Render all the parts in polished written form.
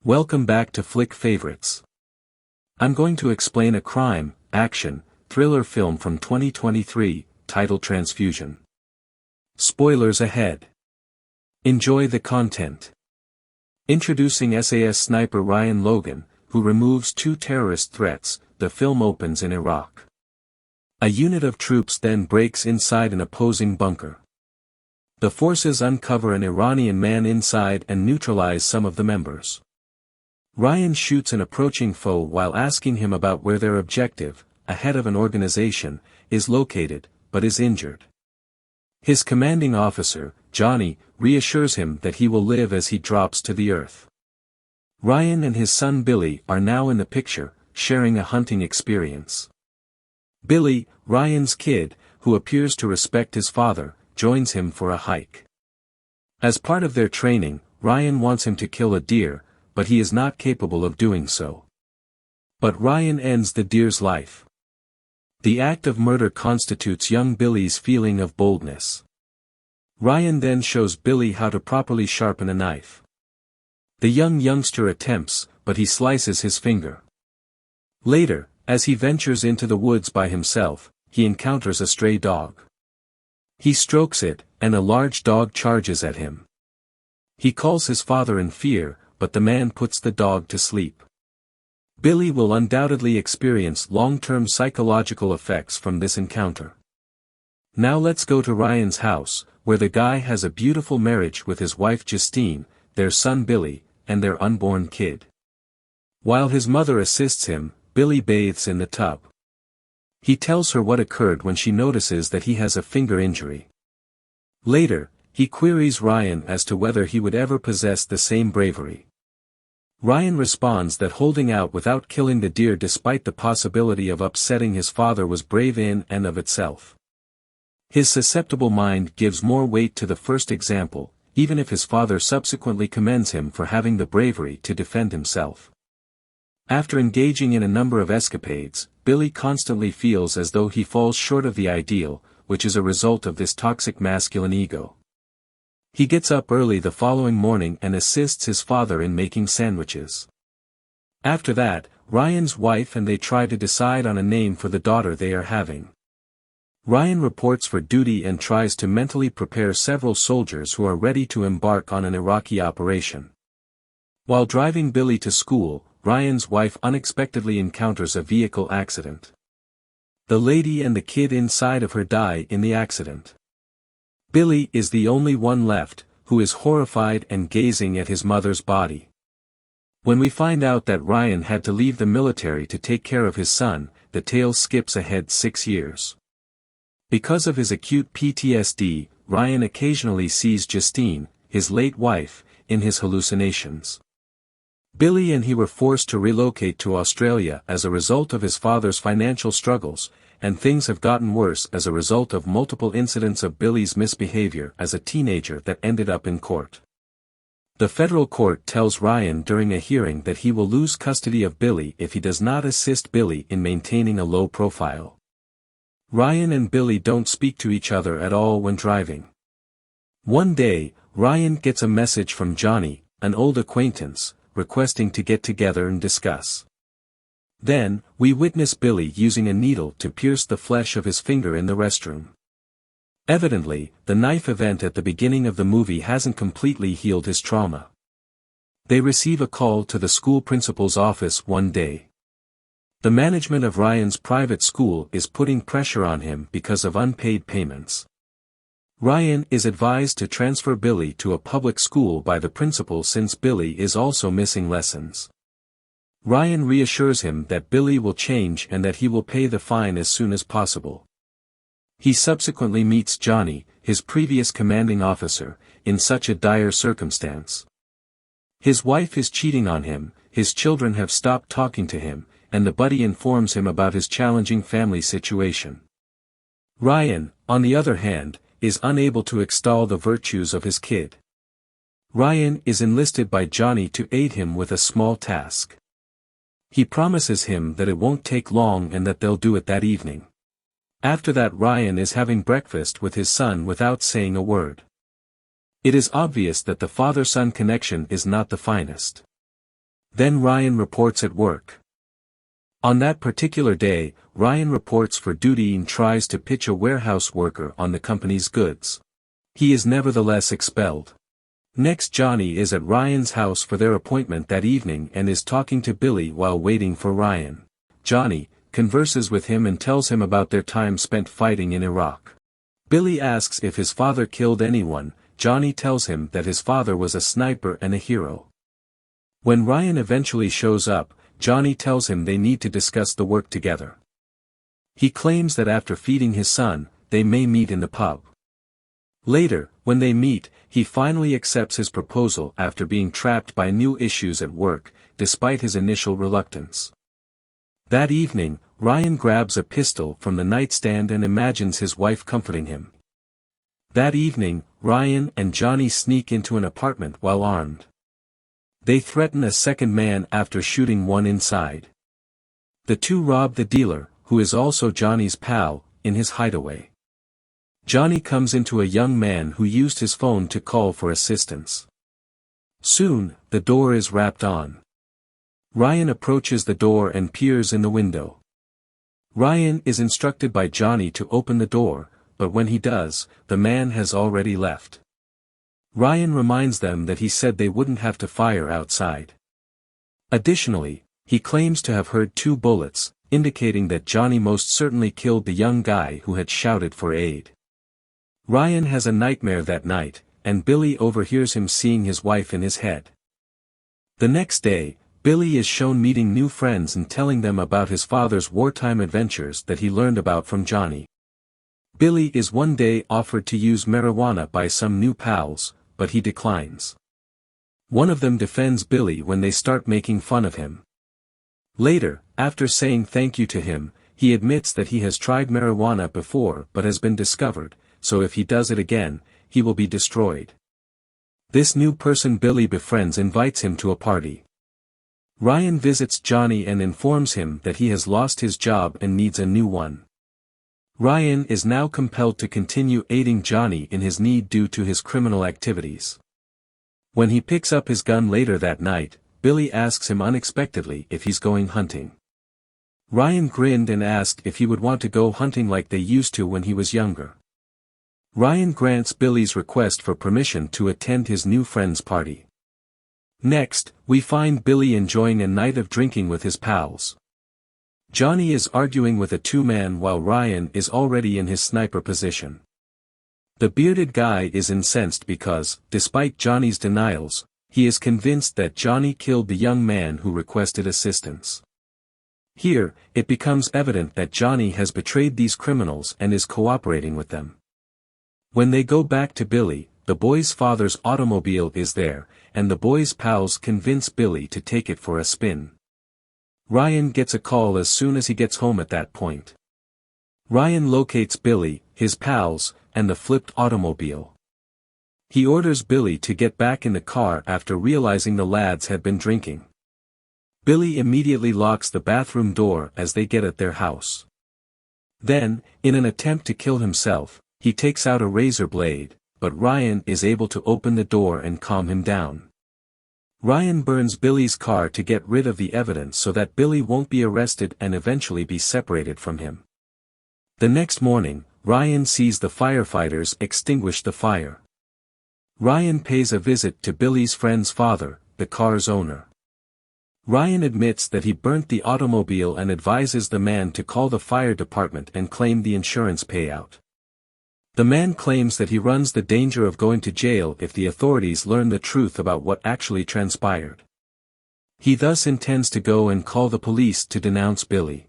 Welcome back to Flick Favorites. I'm going to explain a crime, action, thriller film from 2023, titled Transfusion. Spoilers ahead. Enjoy the content. Introducing SAS sniper Ryan Logan, who removes two terrorist threats. The film opens in Iraq. A unit of troops then breaks inside an opposing bunker. The forces uncover an Iranian man inside and neutralize some of the members. Ryan shoots an approaching foe while asking him about where their objective, a head of an organization, is located, but is injured. His commanding officer, Johnny, reassures him that he will live as he drops to the earth. Ryan and his son Billy are now in the picture, sharing a hunting experience. Billy, Ryan's kid, who appears to respect his father, joins him for a hike. As part of their training, Ryan wants him to kill a deer, but he is not capable of doing so. But Ryan ends the deer's life. The act of murder constitutes young Billy's feeling of boldness. Ryan then shows Billy how to properly sharpen a knife. The youngster attempts, but he slices his finger. Later, as he ventures into the woods by himself, he encounters a stray dog. He strokes it, and a large dog charges at him. He calls his father in fear, but the man puts the dog to sleep. Billy will undoubtedly experience long-term psychological effects from this encounter. Now let's go to Ryan's house, where the guy has a beautiful marriage with his wife Justine, their son Billy, and their unborn kid. While his mother assists him, Billy bathes in the tub. He tells her what occurred when she notices that he has a finger injury. Later, he queries Ryan as to whether he would ever possess the same bravery. Ryan responds that holding out without killing the deer despite the possibility of upsetting his father was brave in and of itself. His susceptible mind gives more weight to the first example, even if his father subsequently commends him for having the bravery to defend himself. After engaging in a number of escapades, Billy constantly feels as though he falls short of the ideal, which is a result of this toxic masculine ego. He gets up early the following morning and assists his father in making sandwiches. After that, Ryan's wife and they try to decide on a name for the daughter they are having. Ryan reports for duty and tries to mentally prepare several soldiers who are ready to embark on an Iraqi operation. While driving Billy to school, Ryan's wife unexpectedly encounters a vehicle accident. The lady and the kid inside of her die in the accident. Billy is the only one left, who is horrified and gazing at his mother's body. When we find out that Ryan had to leave the military to take care of his son, the tale skips ahead 6 years. Because of his acute PTSD, Ryan occasionally sees Justine, his late wife, in his hallucinations. Billy and he were forced to relocate to Australia as a result of his father's financial struggles, and things have gotten worse as a result of multiple incidents of Billy's misbehavior as a teenager that ended up in court. The federal court tells Ryan during a hearing that he will lose custody of Billy if he does not assist Billy in maintaining a low profile. Ryan and Billy don't speak to each other at all when driving. One day, Ryan gets a message from Johnny, an old acquaintance, requesting to get together and discuss. Then, we witness Billy using a needle to pierce the flesh of his finger in the restroom. Evidently, the knife event at the beginning of the movie hasn't completely healed his trauma. They receive a call to the school principal's office one day. The management of Ryan's private school is putting pressure on him because of unpaid payments. Ryan is advised to transfer Billy to a public school by the principal since Billy is also missing lessons. Ryan reassures him that Billy will change and that he will pay the fine as soon as possible. He subsequently meets Johnny, his previous commanding officer, in such a dire circumstance. His wife is cheating on him, his children have stopped talking to him, and the buddy informs him about his challenging family situation. Ryan, on the other hand, is unable to extol the virtues of his kid. Ryan is enlisted by Johnny to aid him with a small task. He promises him that it won't take long and that they'll do it that evening. After that, Ryan is having breakfast with his son without saying a word. It is obvious that the father-son connection is not the finest. Then Ryan reports at work. On that particular day, Ryan reports for duty and tries to pitch a warehouse worker on the company's goods. He is nevertheless expelled. Next, Johnny is at Ryan's house for their appointment that evening and is talking to Billy while waiting for Ryan. Johnny converses with him and tells him about their time spent fighting in Iraq. Billy asks if his father killed anyone. Johnny tells him that his father was a sniper and a hero. When Ryan eventually shows up, Johnny tells him they need to discuss the work together. He claims that after feeding his son, they may meet in the pub. Later, when they meet, he finally accepts his proposal after being trapped by new issues at work, despite his initial reluctance. That evening, Ryan grabs a pistol from the nightstand and imagines his wife comforting him. That evening, Ryan and Johnny sneak into an apartment while armed. They threaten a second man after shooting one inside. The two rob the dealer, who is also Johnny's pal, in his hideaway. Johnny comes into a young man who used his phone to call for assistance. Soon, the door is rapped on. Ryan approaches the door and peers in the window. Ryan is instructed by Johnny to open the door, but when he does, the man has already left. Ryan reminds them that he said they wouldn't have to fire outside. Additionally, he claims to have heard 2 bullets, indicating that Johnny most certainly killed the young guy who had shouted for aid. Ryan has a nightmare that night, and Billy overhears him seeing his wife in his head. The next day, Billy is shown meeting new friends and telling them about his father's wartime adventures that he learned about from Johnny. Billy is one day offered to use marijuana by some new pals, but he declines. One of them defends Billy when they start making fun of him. Later, after saying thank you to him, he admits that he has tried marijuana before but has been discovered, so if he does it again, he will be destroyed. This new person Billy befriends invites him to a party. Ryan visits Johnny and informs him that he has lost his job and needs a new one. Ryan is now compelled to continue aiding Johnny in his need due to his criminal activities. When he picks up his gun later that night, Billy asks him unexpectedly if he's going hunting. Ryan grinned and asked if he would want to go hunting like they used to when he was younger. Ryan grants Billy's request for permission to attend his new friend's party. Next, we find Billy enjoying a night of drinking with his pals. Johnny is arguing with a 2-man while Ryan is already in his sniper position. The bearded guy is incensed because, despite Johnny's denials, he is convinced that Johnny killed the young man who requested assistance. Here, it becomes evident that Johnny has betrayed these criminals and is cooperating with them. When they go back to Billy, the boy's father's automobile is there, and the boy's pals convince Billy to take it for a spin. Ryan gets a call as soon as he gets home at that point. Ryan locates Billy, his pals, and the flipped automobile. He orders Billy to get back in the car after realizing the lads had been drinking. Billy immediately locks the bathroom door as they get at their house. Then, in an attempt to kill himself, he takes out a razor blade, but Ryan is able to open the door and calm him down. Ryan burns Billy's car to get rid of the evidence so that Billy won't be arrested and eventually be separated from him. The next morning, Ryan sees the firefighters extinguish the fire. Ryan pays a visit to Billy's friend's father, the car's owner. Ryan admits that he burnt the automobile and advises the man to call the fire department and claim the insurance payout. The man claims that he runs the danger of going to jail if the authorities learn the truth about what actually transpired. He thus intends to go and call the police to denounce Billy.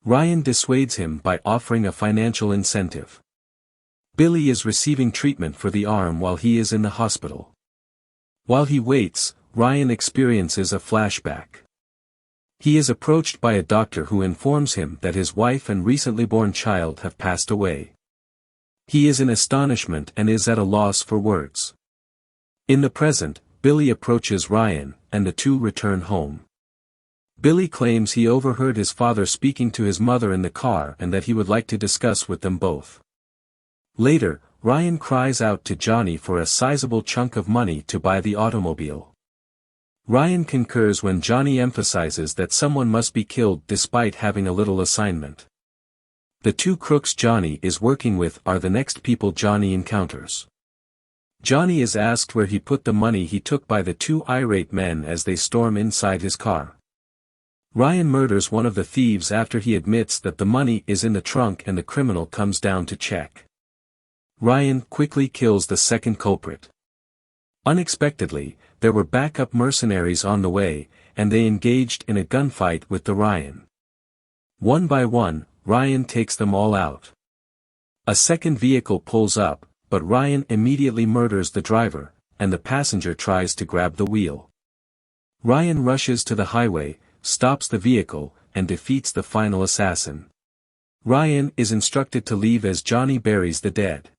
Ryan dissuades him by offering a financial incentive. Billy is receiving treatment for the arm while he is in the hospital. While he waits, Ryan experiences a flashback. He is approached by a doctor who informs him that his wife and recently born child have passed away. He is in astonishment and is at a loss for words. In the present, Billy approaches Ryan, and the two return home. Billy claims he overheard his father speaking to his mother in the car and that he would like to discuss with them both. Later, Ryan cries out to Johnny for a sizable chunk of money to buy the automobile. Ryan concurs when Johnny emphasizes that someone must be killed despite having a little assignment. The two crooks Johnny is working with are the next people Johnny encounters. Johnny is asked where he put the money he took by the two irate men as they storm inside his car. Ryan murders one of the thieves after he admits that the money is in the trunk and the criminal comes down to check. Ryan quickly kills the second culprit. Unexpectedly, there were backup mercenaries on the way, and they engaged in a gunfight with the Ryan. One by one, Ryan takes them all out. A second vehicle pulls up, but Ryan immediately murders the driver, and the passenger tries to grab the wheel. Ryan rushes to the highway, stops the vehicle, and defeats the final assassin. Ryan is instructed to leave as Johnny buries the dead.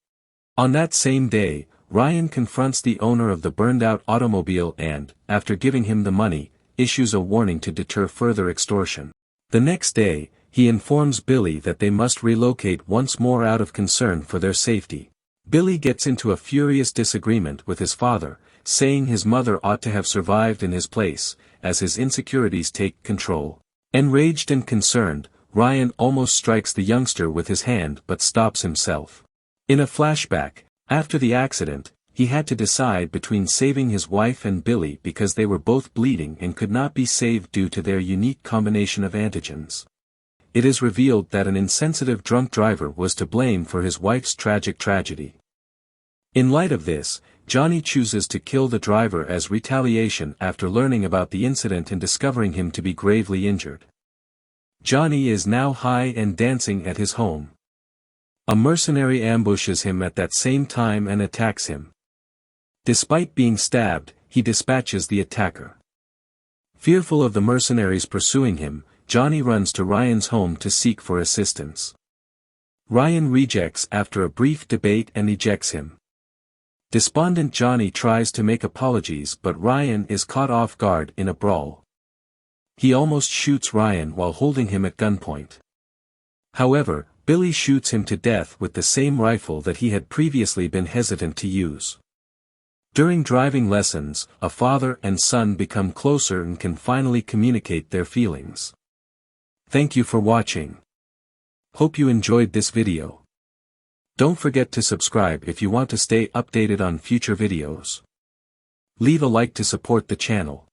On that same day, Ryan confronts the owner of the burned-out automobile and, after giving him the money, issues a warning to deter further extortion. The next day, he informs Billy that they must relocate once more out of concern for their safety. Billy gets into a furious disagreement with his father, saying his mother ought to have survived in his place, as his insecurities take control. Enraged and concerned, Ryan almost strikes the youngster with his hand but stops himself. In a flashback, after the accident, he had to decide between saving his wife and Billy because they were both bleeding and could not be saved due to their unique combination of antigens. It is revealed that an insensitive drunk driver was to blame for his wife's tragic tragedy. In light of this, Johnny chooses to kill the driver as retaliation after learning about the incident and discovering him to be gravely injured. Johnny is now high and dancing at his home. A mercenary ambushes him at that same time and attacks him. Despite being stabbed, he dispatches the attacker. Fearful of the mercenaries pursuing him, Johnny runs to Ryan's home to seek for assistance. Ryan rejects after a brief debate and ejects him. Despondent Johnny tries to make apologies but Ryan is caught off guard in a brawl. He almost shoots Ryan while holding him at gunpoint. However, Billy shoots him to death with the same rifle that he had previously been hesitant to use. During driving lessons, a father and son become closer and can finally communicate their feelings. Thank you for watching. Hope you enjoyed this video. Don't forget to subscribe if you want to stay updated on future videos. Leave a like to support the channel.